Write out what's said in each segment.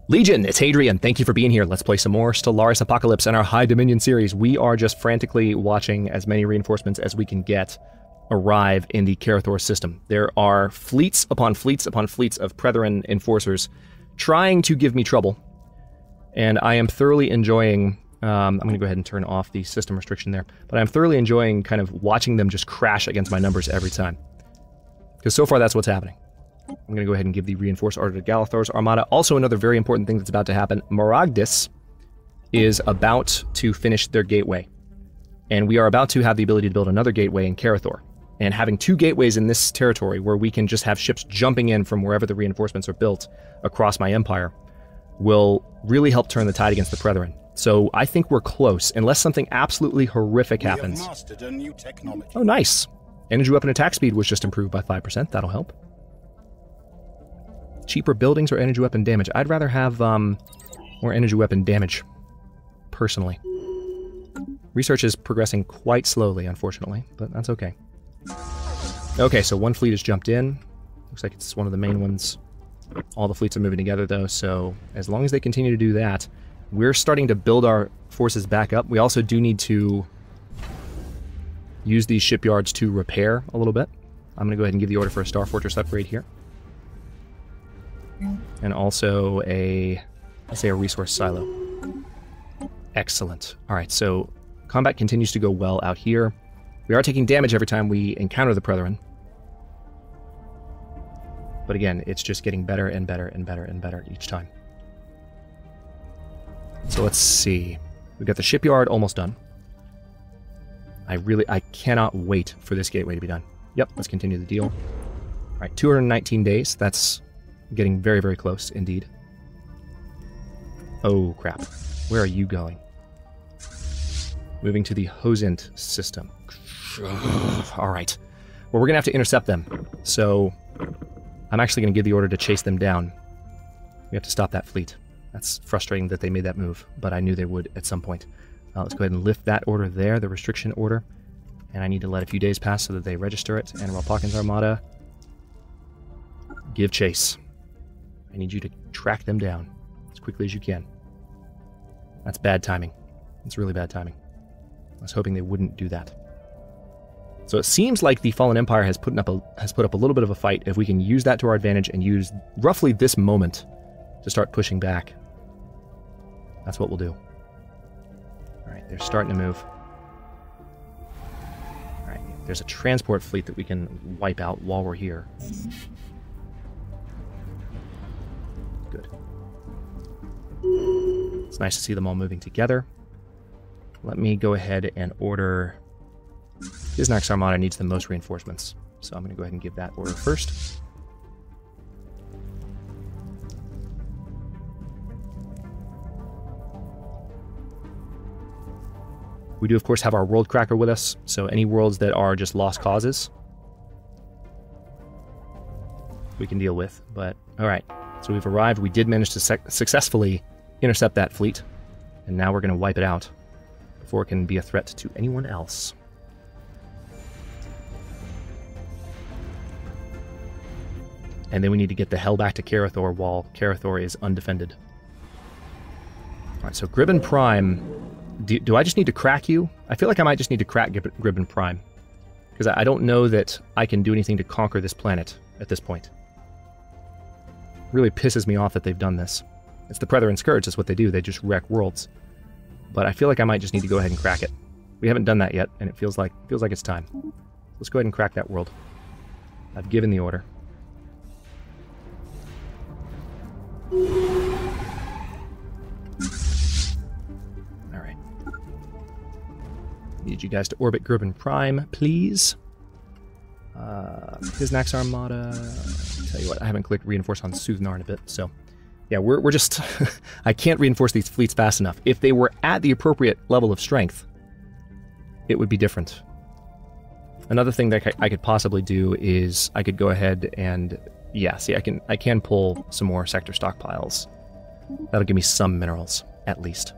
Legion, it's Hadrian. Thank you for being here. Let's play some more Stellaris Apocalypse in our High Dominion series. We are just frantically watching as many reinforcements as we can get arrive in the Cherryh system. There are fleets upon fleets upon fleets of Brethren enforcers trying to give me trouble, and I am thoroughly enjoying... I'm going to go ahead and turn off the system restriction there, but I'm thoroughly enjoying kind of watching them just crash against my numbers every time. Because so far that's what's happening. I'm going to go ahead and give the reinforced order to Galathor's Armada. Also, another very important thing that's about to happen, Maragdis is about to finish their gateway. And we are about to have the ability to build another gateway in Cherryh. And having two gateways in this territory where we can just have ships jumping in from wherever the reinforcements are built across my empire will really help turn the tide against the Brethren. So I think we're close, unless something absolutely horrific happens. We have mastered a new technology. Oh, nice. Energy weapon attack speed was just improved by 5%. That'll help. Cheaper buildings or energy weapon damage? I'd rather have more energy weapon damage, personally. Research is progressing quite slowly, unfortunately, but that's okay. Okay, so one fleet has jumped in. Looks like it's one of the main ones. All the fleets are moving together, though, so as long as they continue to do that, we're starting to build our forces back up. We also do need to use these shipyards to repair a little bit. I'm going to go ahead and give the order for a Star Fortress upgrade here. And also let's say a resource silo. Excellent. Alright, so combat continues to go well out here. We are taking damage every time we encounter the Brethren. But again, it's just getting better and better and better and better each time. So let's see. We've got the shipyard almost done. I cannot wait for this gateway to be done. Yep, let's continue the deal. Alright, 219 days. That's getting very, very close indeed. Oh, crap. Where are you going? Moving to the Hosent system. Alright. Well, we're going to have to intercept them. So, I'm actually going to give the order to chase them down. We have to stop that fleet. That's frustrating that they made that move, but I knew they would at some point. Let's go ahead and lift that order there, the restriction order. And I need to let a few days pass so that they register it. And Rapalkin's Armada, give chase. I need you to track them down as quickly as you can. That's bad timing. It's really bad timing. I was hoping they wouldn't do that. So it seems like the Fallen Empire has put up a little bit of a fight. If we can use that to our advantage and use roughly this moment to start pushing back, that's what we'll do. Alright, they're starting to move. Alright, there's a transport fleet that we can wipe out while we're here. Good. It's nice to see them all moving together. Let me go ahead and order... Biznak's Armada needs the most reinforcements, so I'm going to go ahead and give that order first. We do, of course, have our World Cracker with us, so any worlds that are just lost causes, we can deal with. But, alright, so we've arrived. We did manage to successfully intercept that fleet, and now we're going to wipe it out before it can be a threat to anyone else. And then we need to get the hell back to Cherryh while Cherryh is undefended. Alright, so Gribbon Prime... Do I just need to crack you? I feel like I might just need to crack Gribbon Prime. Because I don't know that I can do anything to conquer this planet at this point. It really pisses me off that they've done this. It's the Brethren Scourge, that's what they do. They just wreck worlds. But I feel like I might just need to go ahead and crack it. We haven't done that yet, and it feels like it's time. Let's go ahead and crack that world. I've given the order. Alright. Need you guys to orbit Gribbon Prime, please. Biznak's Armada... Tell you what, I haven't clicked reinforce on Soothnar in a bit, so... Yeah, we're just... I can't reinforce these fleets fast enough. If they were at the appropriate level of strength, it would be different. Another thing that I could possibly do is I could go ahead and... Yeah, see, I can pull some more sector stockpiles. That'll give me some minerals, at least.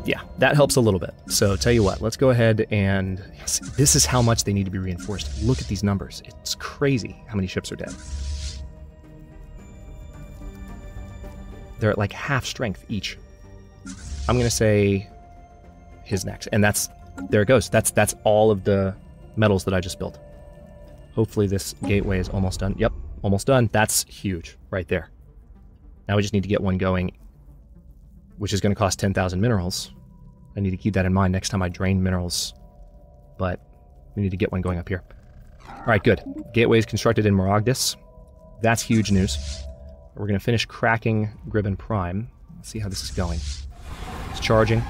Yeah, that helps a little bit. So tell you what, let's go ahead and... Yes, this is how much they need to be reinforced. Look at these numbers. It's crazy how many ships are dead. They're at like half strength each. I'm going to say his next. And that's... There it goes. That's all of the metals that I just built. Hopefully this gateway is almost done. Yep, almost done. That's huge right there. Now we just need to get one going, which is going to cost 10,000 minerals. I need to keep that in mind next time I drain minerals. But we need to get one going up here. All right, good. Gateway is constructed in Moragdis. That's huge news. We're going to finish cracking Gribbon Prime. Let's see how this is going. It's charging.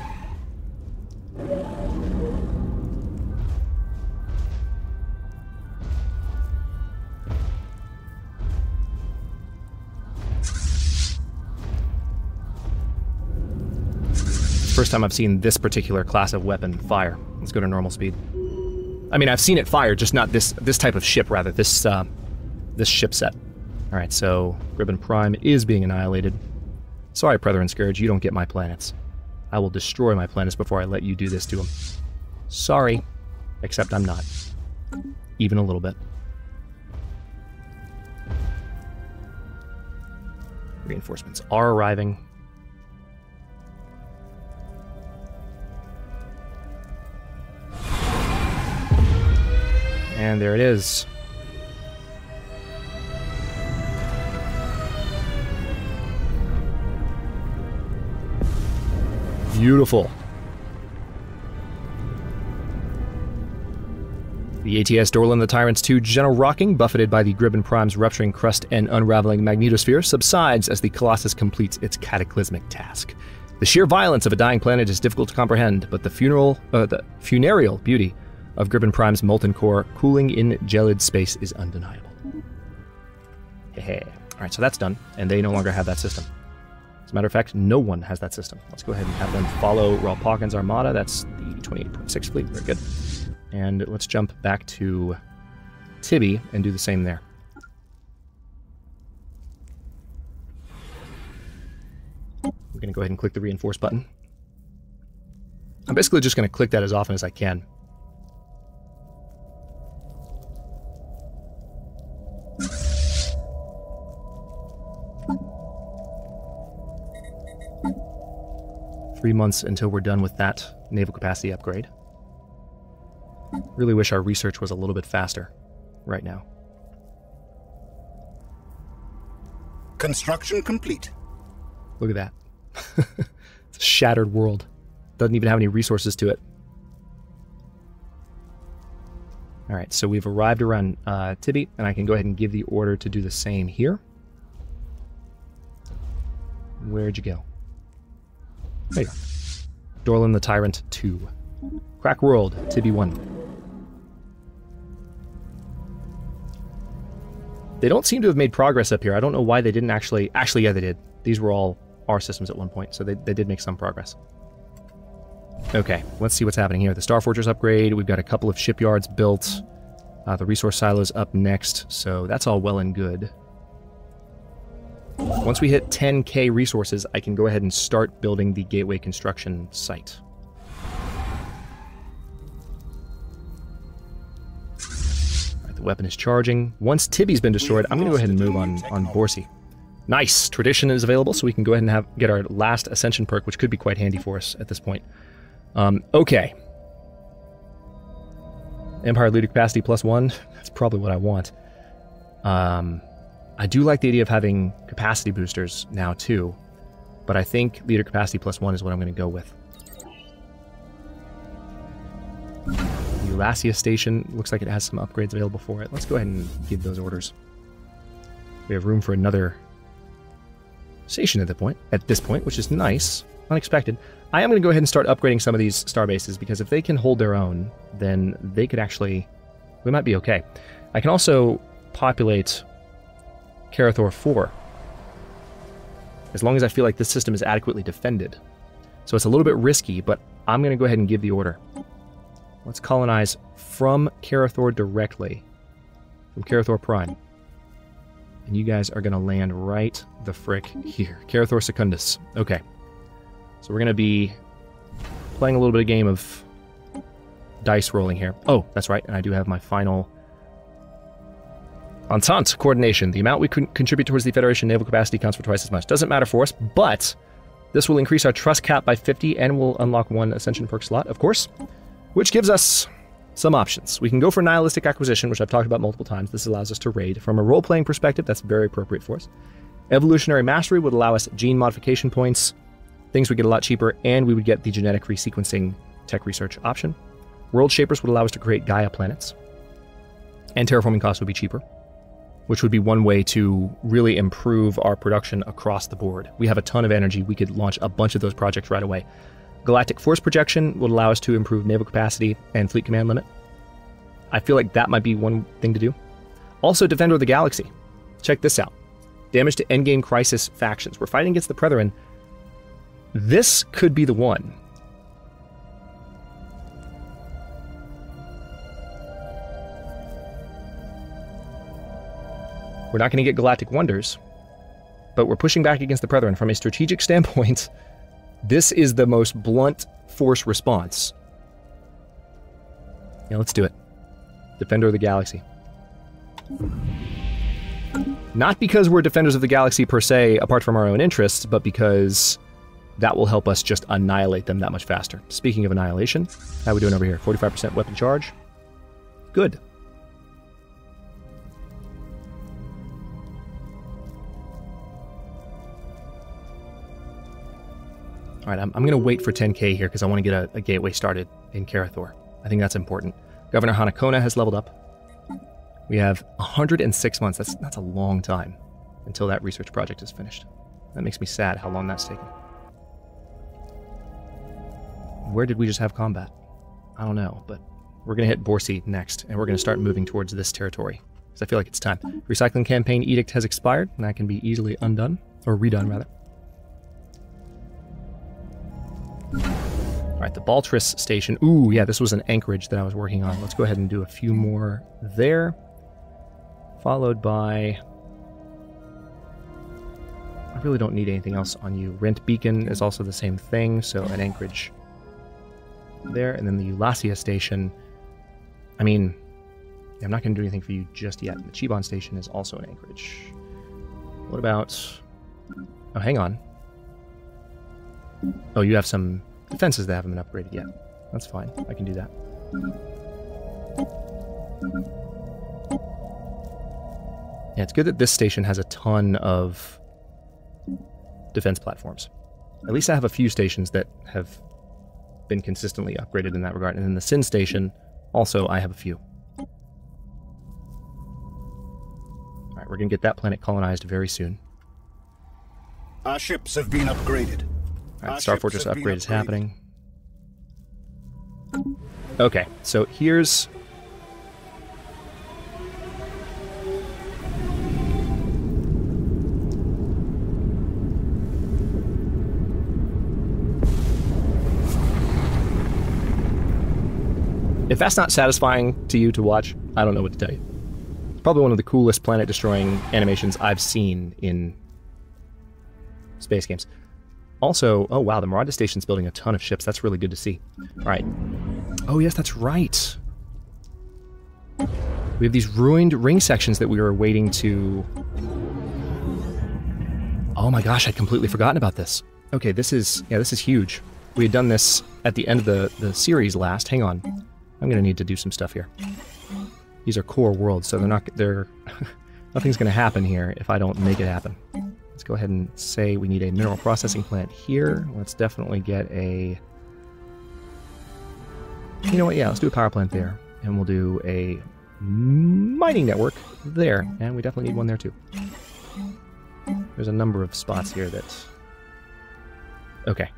First time I've seen this particular class of weapon fire. Let's go to normal speed. I mean, I've seen it fire, just not this type of ship, rather. This ship set. All right, so Gribbon Prime is being annihilated. Sorry, Brethren Scourge, you don't get my planets. I will destroy my planets before I let you do this to them. Sorry, except I'm not. Even a little bit. Reinforcements are arriving. And there it is. Beautiful. The ATS Dorlin the Tyrant's 2 gentle rocking, buffeted by the Gribbon Prime's rupturing crust and unraveling magnetosphere, subsides as the Colossus completes its cataclysmic task. The sheer violence of a dying planet is difficult to comprehend, but the funereal beauty of Gribbon Prime's molten core cooling in gelid space is undeniable. Alright, so that's done, and they no longer have that system. As a matter of fact, no one has that system. Let's go ahead and have them follow Ralpawkin's Armada. That's the 28.6 fleet. Very good. And let's jump back to Tibby and do the same there. We're going to go ahead and click the reinforce button. I'm basically just going to click that as often as I can. Three months until we're done with that naval capacity upgrade. Really wish our research was a little bit faster right now. Construction complete. Look at that. It's a shattered world. Doesn't even have any resources to it. Alright, so we've arrived around Tibby, and I can go ahead and give the order to do the same here. Where'd you go? There you are. Dorlin the Tyrant 2. Crack World, Tibby 1. They don't seem to have made progress up here. I don't know why they didn't actually... Actually, yeah, they did. These were all our systems at one point, so they did make some progress. Okay, let's see what's happening here. The Star Fortress upgrade, we've got a couple of shipyards built. The resource silos up next, so that's all well and good. Once we hit 10k resources, I can go ahead and start building the gateway construction site. Alright, the weapon is charging. Once Tibby's been destroyed, I'm going to go ahead and move on Borsi. Nice! Tradition is available, so we can go ahead and get our last Ascension perk, which could be quite handy for us at this point. Okay. Empire Looter Capacity +1. That's probably what I want. I do like the idea of having capacity boosters now, too. But I think Leader Capacity +1 is what I'm going to go with. The Elasia Station looks like it has some upgrades available for it. Let's go ahead and give those orders. We have room for another station at this point, which is nice. Unexpected. I am going to go ahead and start upgrading some of these star bases, because if they can hold their own, then they could actually... we might be okay. I can also populate Carathor 4, as long as I feel like this system is adequately defended. So it's a little bit risky, but I'm going to go ahead and give the order. Let's colonize from Carathor directly, from Carathor Prime. And you guys are going to land right the frick here. Carathor Secundus. Okay. So we're going to be playing a little bit of game of dice rolling here. Oh, that's right, and I do have my final Entente coordination. The amount we contribute towards the Federation naval capacity counts for twice as much. Doesn't matter for us, but this will increase our trust cap by 50 and will unlock 1 Ascension perk slot, of course, which gives us some options. We can go for Nihilistic Acquisition, which I've talked about multiple times. This allows us to raid. From a role-playing perspective, that's very appropriate for us. Evolutionary Mastery would allow us gene modification points, things would get a lot cheaper, and we would get the genetic resequencing tech research option. World Shapers would allow us to create Gaia planets, and terraforming costs would be cheaper, which would be one way to really improve our production across the board. We have a ton of energy. We could launch a bunch of those projects right away. Galactic Force Projection would allow us to improve naval capacity and fleet command limit. I feel like that might be one thing to do. Also, Defender of the Galaxy. Check this out. Damage to endgame crisis factions. We're fighting against the Brethren. This could be the one. We're not going to get Galactic Wonders, but we're pushing back against the Brethren. From a strategic standpoint, this is the most blunt force response. Yeah, let's do it. Defender of the Galaxy. Not because we're Defenders of the Galaxy per se, apart from our own interests, but because that will help us just annihilate them that much faster. Speaking of annihilation, how are we doing over here? 45% weapon charge? Good. Alright, I'm going to wait for 10k here because I want to get a gateway started in Karathor. I think that's important. Governor Hanakona has leveled up. We have 106 months. That's a long time until that research project is finished. That makes me sad how long that's taken. Where did we just have combat? I don't know, but we're going to hit Borsi next, and we're going to start moving towards this territory because I feel like it's time. Recycling campaign edict has expired, and that can be easily undone, or redone rather. Alright, the Baltris station. Ooh, yeah, this was an anchorage that I was working on. Let's go ahead and do a few more there. Followed by... I really don't need anything else on you. Rent Beacon is also the same thing, so an anchorage there. And then the Eulasia station. I mean, I'm not going to do anything for you just yet. The Chibon station is also an anchorage. What about... Oh, hang on. Oh, you have some defenses that haven't been upgraded yet. That's fine. I can do that. Yeah, it's good that this station has a ton of defense platforms. At least I have a few stations that have been consistently upgraded in that regard. And then the Sin station, also, I have a few. Alright, we're going to get that planet colonized very soon. Our ships have been upgraded. Alright, Star Fortress upgrade is happening. Okay, so here's... If that's not satisfying to you to watch, I don't know what to tell you. It's probably one of the coolest planet-destroying animations I've seen in space games. Also, oh wow, the Miranda Station's building a ton of ships. That's really good to see. Alright. Oh yes, that's right. We have these ruined ring sections that we were waiting to... Oh my gosh, I'd completely forgotten about this. Okay, this is huge. We had done this at the end of the series last. Hang on. I'm gonna need to do some stuff here. These are core worlds, so nothing's gonna happen here if I don't make it happen. Let's go ahead and say we need a mineral processing plant here. Let's definitely get a... You know what, yeah, let's do a power plant there. And we'll do a mining network there. And we definitely need one there too. There's a number of spots here that... Okay.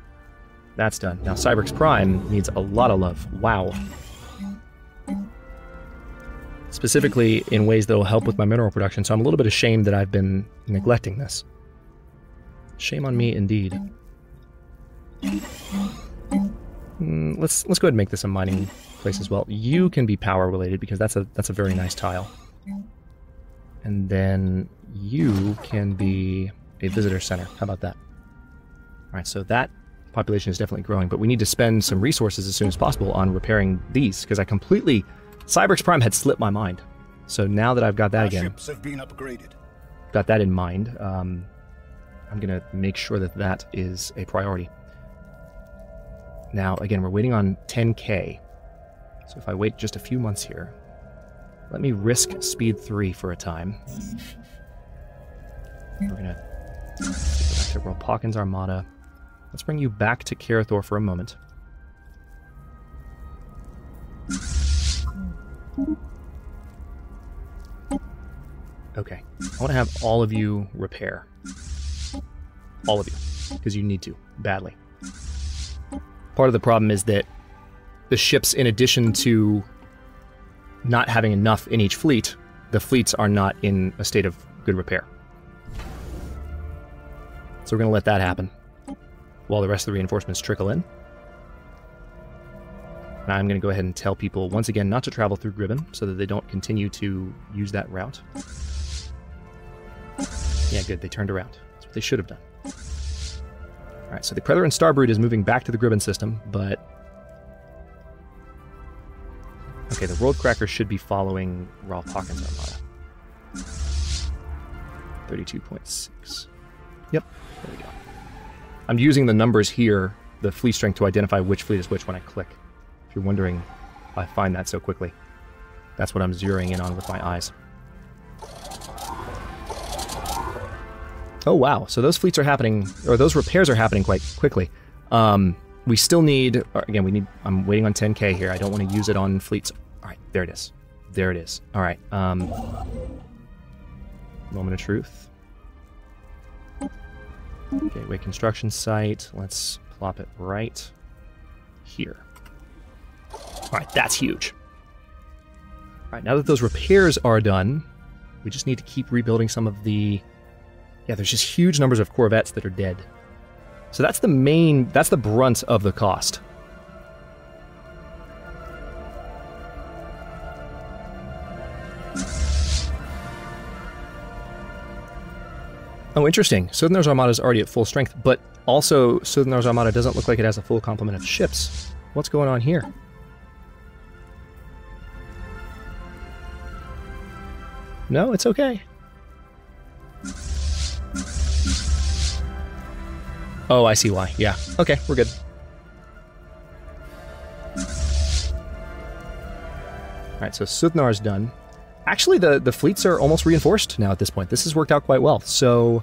That's done. Now Cyberx Prime needs a lot of love. Wow. Specifically in ways that will help with my mineral production, so I'm a little bit ashamed that I've been neglecting this. Shame on me, indeed. Let's go ahead and make this a mining place as well. You can be power related because that's a very nice tile. And then you can be a visitor center. How about that? All right, so that Population is definitely growing, but we need to spend some resources as soon as possible on repairing these, because I completely... Cyberx Prime had slipped my mind. So now that I've got that again... Ships have been upgraded. Got that in mind, I'm going to make sure that that is a priority. Now, again, we're waiting on 10K. So if I wait just a few months here, let me risk speed 3 for a time. We're going to go back to Rolpawkin's Armada. Let's bring you back to Karathor for a moment. Okay, I want to have all of you repair. All of you, because you need to, badly. Part of the problem is that the ships, in addition to not having enough in each fleet, the fleets are not in a state of good repair. So we're going to let that happen while the rest of the reinforcements trickle in. And I'm going to go ahead and tell people, once again, not to travel through Gribben so that they don't continue to use that route. Yeah, good, they turned around. That's what they should have done. Alright, so the Predator Starbrood is moving back to the Gribben system, but... Okay, the World Cracker should be following Rolpawkin's Armada. 32.6. Yep, there we go. I'm using the numbers here, the fleet strength, to identify which fleet is which when I click. If you're wondering if I find that so quickly. That's what I'm zeroing in on with my eyes. Oh wow, so those fleets are happening, or those repairs are happening quite quickly. We still need, again, I'm waiting on 10K here. I don't want to use it on fleets. Alright, there it is. There it is. Alright, moment of truth. Gateway construction site. Let's plop it right here. Alright, that's huge. Alright, now that those repairs are done, we just need to keep rebuilding some of the... Yeah, there's just huge numbers of corvettes that are dead. So that's the brunt of the cost. Oh, interesting. Sudnar's Armada is already at full strength, but also Sudnar's Armada doesn't look like it has a full complement of ships. What's going on here? No, it's okay. Oh, I see why. Yeah. Okay, we're good. Alright, so Sudnar's done. Actually, the fleets are almost reinforced now at this point. This has worked out quite well. So,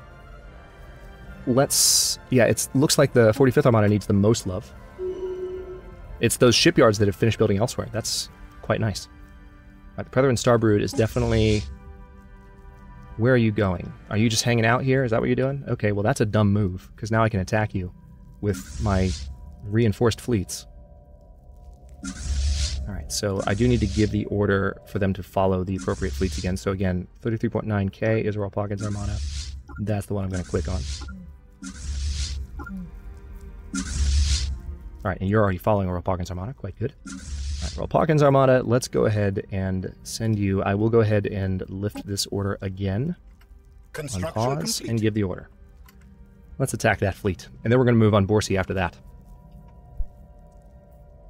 let's... Yeah, it looks like the 45th Armada needs the most love. It's those shipyards that have finished building elsewhere. That's quite nice. Right, the Predator Starbrood is definitely... Where are you going? Are you just hanging out here? Is that what you're doing? Okay, well that's a dumb move, because now I can attack you with my reinforced fleets. Alright, so I do need to give the order for them to follow the appropriate fleets again. So again, 33.9K is Rolpawkin's Armada. That's the one I'm going to click on. Alright, and you're already following Rolpawkin's Armada. Quite good. Alright, Rolpawkin's Armada, let's go ahead and send you... I will go ahead and lift this order again. On pause and give the order. Let's attack that fleet. And then we're going to move on Borsey after that.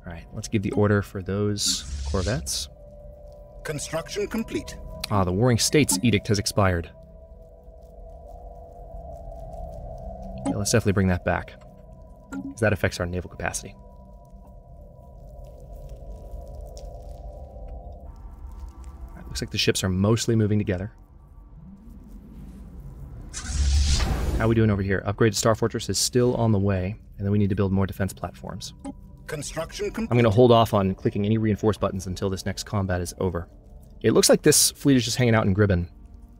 Alright, let's give the order for those corvettes. Construction complete. Ah, the Warring States Edict has expired. Yeah, let's definitely bring that back, because that affects our naval capacity. Right, looks like the ships are mostly moving together. How are we doing over here? Upgrade to Star Fortress is still on the way, and then we need to build more defense platforms. Construction complete. I'm going to hold off on clicking any reinforce buttons until this next combat is over. It looks like this fleet is just hanging out in Gribben,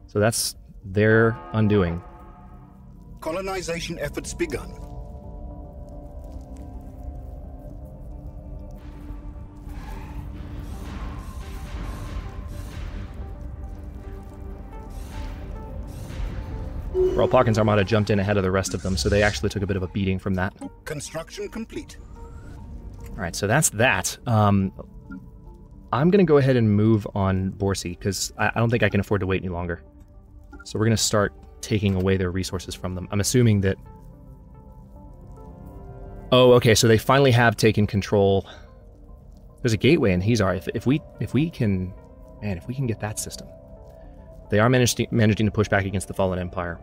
so that's their undoing. Colonization efforts begun. Rolpawkin's Armada jumped in ahead of the rest of them, so they actually took a bit of a beating from that. Construction complete. Alright, so that's that. I'm going to go ahead and move on Borsey, because I don't think I can afford to wait any longer. So we're going to start taking away their resources from them. I'm assuming that... Oh, okay, so they finally have taken control. There's a gateway in Hizar. If we can... Man, if we can get that system. They are managing to push back against the Fallen Empire,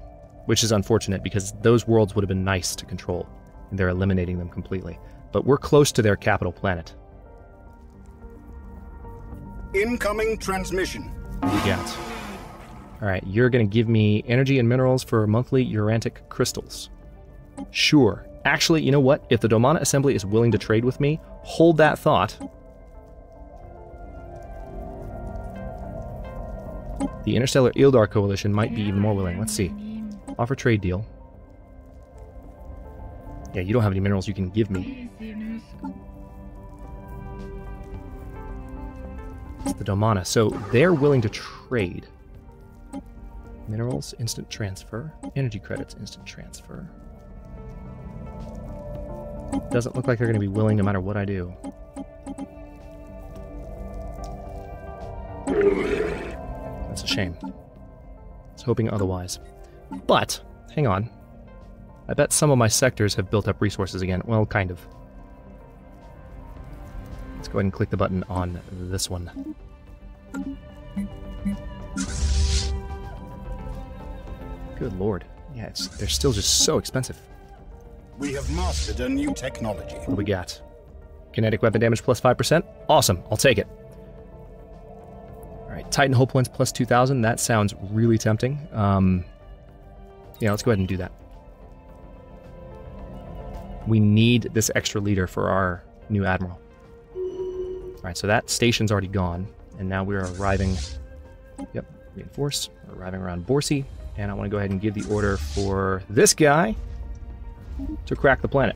which is unfortunate because those worlds would have been nice to control, and they're eliminating them completely. But we're close to their capital planet. Incoming transmission. What do you got? Alright, you're going to give me energy and minerals for monthly Urantic crystals. Sure. Actually, you know what? If the Domana Assembly is willing to trade with me, hold that thought. The Interstellar Ildar Coalition might be even more willing. Let's see. Offer trade deal. Yeah, you don't have any minerals you can give me. It's the Domana. So they're willing to trade. Minerals, instant transfer. Energy credits, instant transfer. Doesn't look like they're going to be willing no matter what I do. That's a shame. I was hoping otherwise. But, hang on. I bet some of my sectors have built up resources again. Well, kind of. Let's go ahead and click the button on this one. Good lord. Yeah, they're still just so expensive. We have mastered a new technology. What do we got? Kinetic weapon damage plus 5%? Awesome, I'll take it. Alright, Titan hull points plus 2,000. That sounds really tempting. Yeah, let's go ahead and do that. We need this extra leader for our new admiral. Alright, so that station's already gone. And now we're arriving... Yep, reinforce. We're arriving around Borsi. And I want to go ahead and give the order for this guy to crack the planet.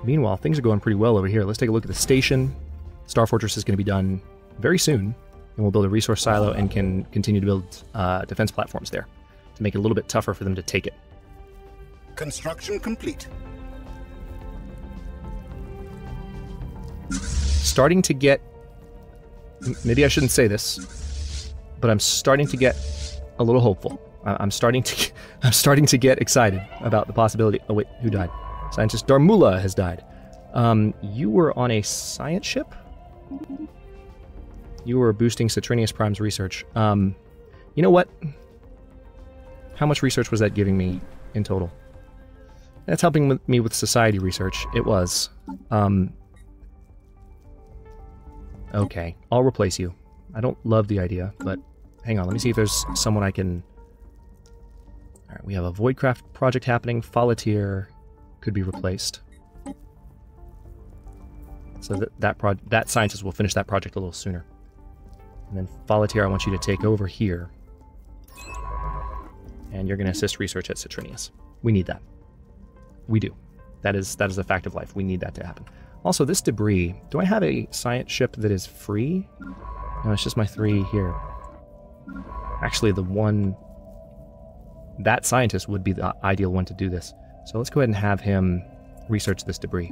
Meanwhile, things are going pretty well over here. Let's take a look at the station. Star Fortress is going to be done very soon, and we'll build a resource silo and can continue to build defense platforms there to make it a little bit tougher for them to take it. Construction complete. Starting to get... Maybe I shouldn't say this, but I'm starting to get a little hopeful. I'm starting to get excited about the possibility... Oh wait, who died? Scientist Darmula has died. You were on a science ship? You were boosting Saturnius Prime's research. You know what? How much research was that giving me in total? That's helping me with society research. It was. Okay, I'll replace you. I don't love the idea, but hang on. Let me see if there's someone I can... Alright, we have a Voidcraft project happening. Folatier could be replaced. So that scientist will finish that project a little sooner. And then Folatier, I want you to take over here. And you're going to assist research at Saturnius. We need that. We do. That is a fact of life. We need that to happen. Also, this debris... Do I have a science ship that is free? No, it's just my 3 here. Actually, the one... That scientist would be the ideal one to do this. So let's go ahead and have him research this debris.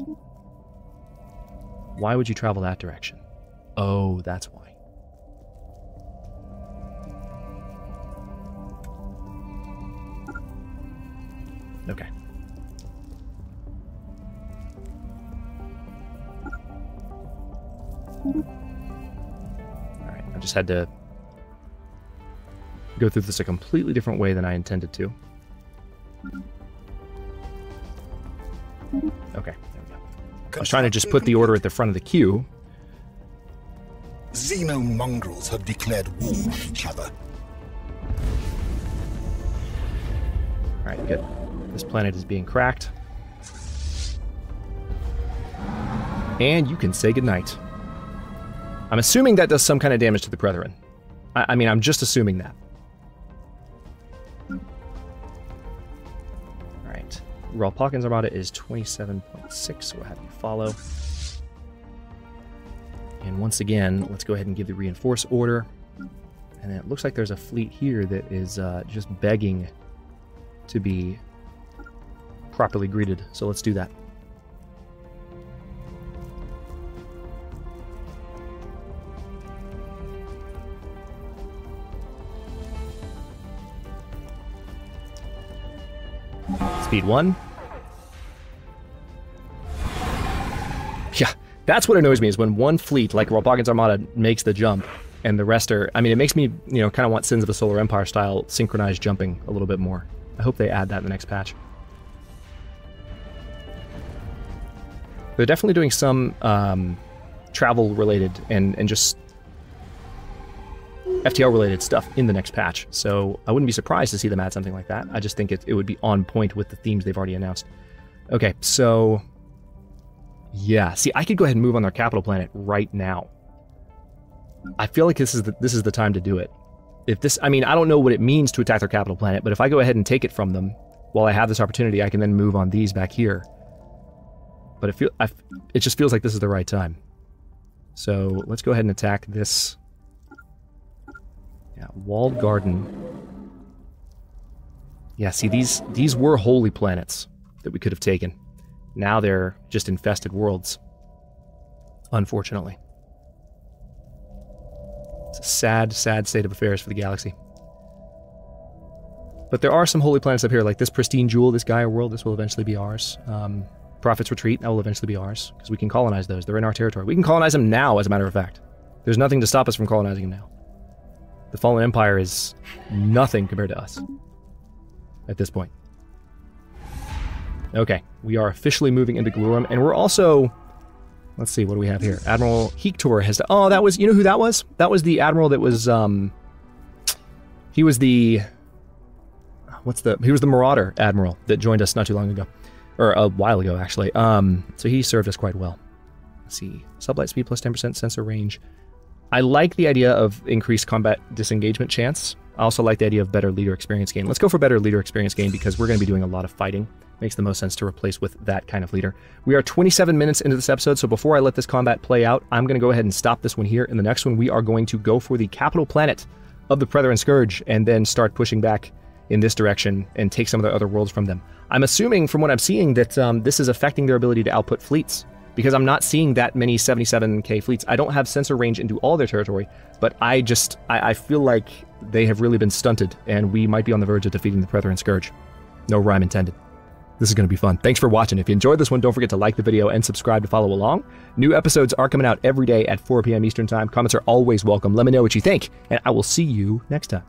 Why would you travel that direction? Oh, that's why. Okay. Alright, I just had to go through this a completely different way than I intended to. Okay, there we go. I was trying to just put the order at the front of the queue. Xenomongrels have declared war on each other. Alright, good. This planet is being cracked. And you can say goodnight. I'm assuming that does some kind of damage to the Brethren. I mean, I'm just assuming that. Alright. Raw Pawkins Armada is 27.6, so we'll have you follow. And once again, let's go ahead and give the reinforce order. And it looks like there's a fleet here that is just begging to be properly greeted. So let's do that. Defeat one. Yeah, that's what annoys me, is when one fleet, like Walpurgis Armada, makes the jump, and the rest are... I mean, it makes me, you know, kind of want Sins of the Solar Empire style synchronized jumping a little bit more. I hope they add that in the next patch. They're definitely doing some travel-related and just FTL-related stuff in the next patch, so I wouldn't be surprised to see them add something like that. I just think it would be on point with the themes they've already announced. Okay, so... yeah, see, I could go ahead and move on their capital planet right now. I feel like this is the time to do it. If this... I mean, I don't know what it means to attack their capital planet, but if I go ahead and take it from them, while I have this opportunity, I can then move on these back here. But it just feels like this is the right time. So let's go ahead and attack this. Yeah, walled garden. Yeah, see, these were holy planets that we could have taken. Now they're just infested worlds, unfortunately. It's a sad, sad state of affairs for the galaxy. But there are some holy planets up here, like this pristine jewel, this Gaia world. This will eventually be ours. Prophet's Retreat, that will eventually be ours, because we can colonize those. They're in our territory. We can colonize them now, as a matter of fact. There's nothing to stop us from colonizing them now. The Fallen Empire is nothing compared to us at this point. Okay, we are officially moving into Glurum, and we're also... let's see, what do we have here? Admiral Hector has... oh, that was... you know who that was? That was the admiral that was, he was the... he was the Marauder admiral that joined us not too long ago. Or a while ago, actually. So he served us quite well. Let's see. Sublight speed plus 10% sensor range. I like the idea of increased combat disengagement chance. I also like the idea of better leader experience gain. Let's go for better leader experience gain because we're going to be doing a lot of fighting. Makes the most sense to replace with that kind of leader. We are 27 minutes into this episode, so before I let this combat play out, I'm going to go ahead and stop this one here. In the next one, we are going to go for the capital planet of the Brethren Scourge and then start pushing back in this direction and take some of the other worlds from them. I'm assuming from what I'm seeing that this is affecting their ability to output fleets, because I'm not seeing that many 77k fleets. I don't have sensor range into all their territory, but I feel like they have really been stunted, and we might be on the verge of defeating the Brethren Scourge. No rhyme intended. This is going to be fun. Thanks for watching. If you enjoyed this one, don't forget to like the video and subscribe to follow along. New episodes are coming out every day at 4 p.m. Eastern Time. Comments are always welcome. Let me know what you think, and I will see you next time.